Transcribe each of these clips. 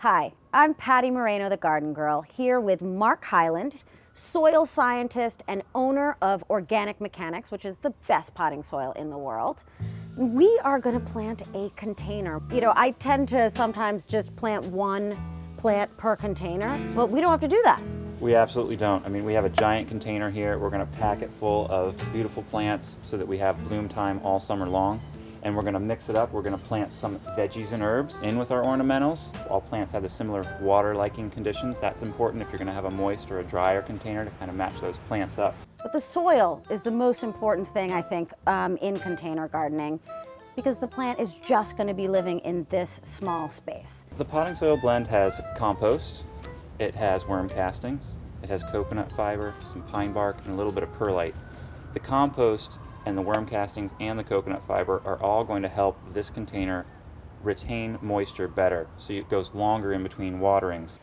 Hi, I'm Patti Moreno, the Garden Girl, here with Mark Highland, soil scientist and owner of Organic Mechanics, which is the best potting soil in the world. We are going to plant a container. You know, I tend to sometimes just plant one plant per container, but we don't have to do that. We absolutely don't. I mean, we have a giant container here. We're going to pack it full of beautiful plants so that we have bloom time all summer long. And we're going to mix it up. We're going to plant some veggies and herbs in with our ornamentals. All plants have the similar water liking conditions. That's important if you're going to have a moist or a drier container to kind of match those plants up. But the soil is the most important thing, I think, in container gardening, because the plant is just going to be living in this small space. The potting soil blend has compost, it has worm castings, it has coconut fiber, some pine bark, and a little bit of perlite. The compost and the worm castings and the coconut fiber are all going to help this container retain moisture better, so it goes longer in between waterings.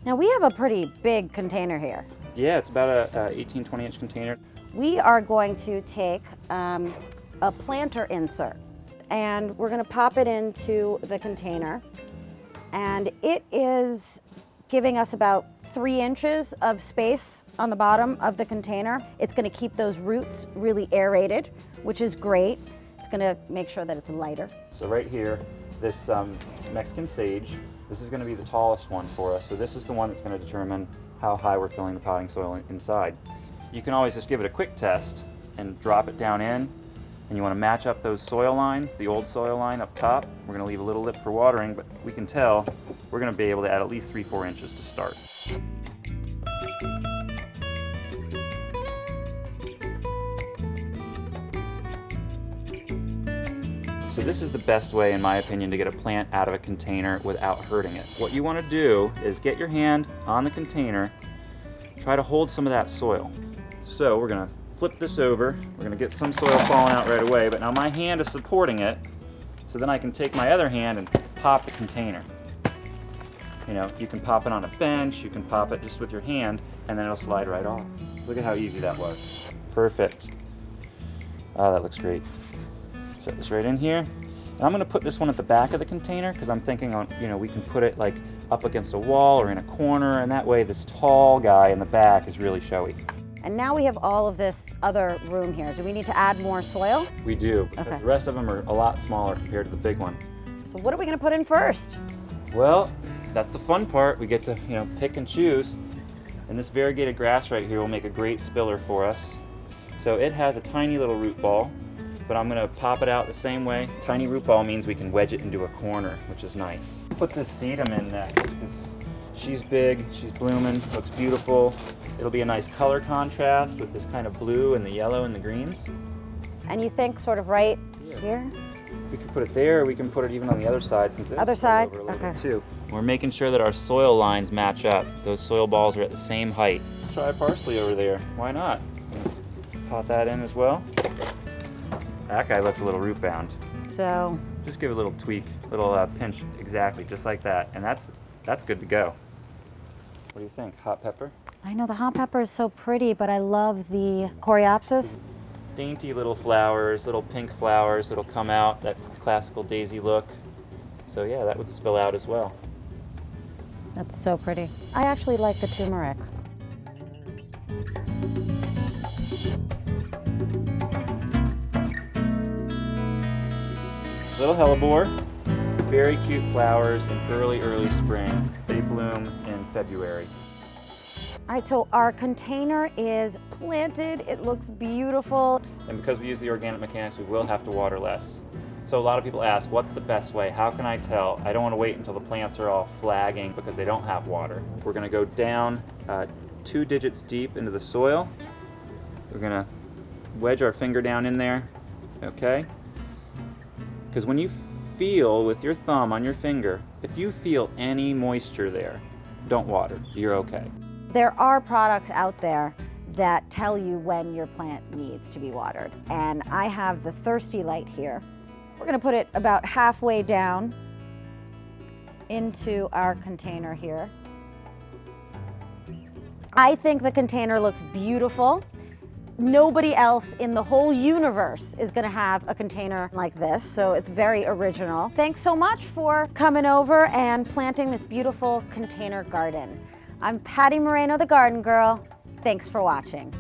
Now we have a pretty big container here. Yeah, it's about a 18-20 inch container. We are going to take a planter insert and we're going to pop it into the container, and it is giving us about 3 inches of space on the bottom of the container. It's going to keep those roots really aerated, which is great. It's going to make sure that it's lighter. So right here, this Mexican sage, this is going to be the tallest one for us. So this is the one that's going to determine how high we're filling the potting soil inside. You can always just give it a quick test and drop it down in. And you want to match up those soil lines, the old soil line up top. We're going to leave a little lip for watering, but we can tell we're going to be able to add at least 3-4 inches to start. So this is the best way, in my opinion, to get a plant out of a container without hurting it. What you want to do is get your hand on the container, try to hold some of that soil. So we're going to flip this over. We're going to get some soil falling out right away, but now my hand is supporting it, so then I can take my other hand and pop the container. You know, you can pop it on a bench, you can pop it just with your hand, and then it'll slide right off. Look at how easy that was. Perfect. Oh, that looks great. Set this right in here. And I'm going to put this one at the back of the container because I'm thinking on, you know, we can put it like up against a wall or in a corner, and that way this tall guy in the back is really showy. And now we have all of this other room here. Do we need to add more soil? We do, because Okay. the rest of them are a lot smaller compared to the big one. So what are we going to put in first? Well, that's the fun part. We get to, you know, pick and choose. And this variegated grass right here will make a great spiller for us. So it has a tiny little root ball, but I'm going to pop it out the same way. Tiny root ball means we can wedge it into a corner, which is nice. Put this sedum in next, because she's big, she's blooming, looks beautiful. It'll be a nice color contrast with this kind of blue and the yellow and the greens. And you think sort of right here? We can put it there, or we can put it even on the other side, since it's Other side? over a little Okay. bit too. We're making sure that our soil lines match up. Those soil balls are at the same height. Try parsley over there. Why not? Pot that in as well. That guy looks a little root bound. So Just give it a little tweak, little pinch, exactly, just like that, and that's good to go. What do you think? Hot pepper? I know the hot pepper is so pretty, but I love the coreopsis. Dainty little flowers, little pink flowers that'll come out, that classical daisy look. So yeah, that would spill out as well. That's so pretty. I actually like the turmeric. Little hellebore, very cute flowers in early spring. They bloom in February. All right, so our container is planted. It looks beautiful. And because we use the organic mechanics, we will have to water less. So a lot of people ask, what's the best way? How can I tell? I don't want to wait until the plants are all flagging because they don't have water. We're going to go down 2 digits deep into the soil. We're going to wedge our finger down in there, okay? Because when you feel with your thumb on your finger, if you feel any moisture there, don't water. You're okay. There are products out there that tell you when your plant needs to be watered. And I have the Thirsty Light here. We're going to put it about halfway down into our container here. I think the container looks beautiful. Nobody else in the whole universe is gonna have a container like this, so it's very original. Thanks so much for coming over and planting this beautiful container garden. I'm Patti Moreno, the Garden Girl. Thanks for watching.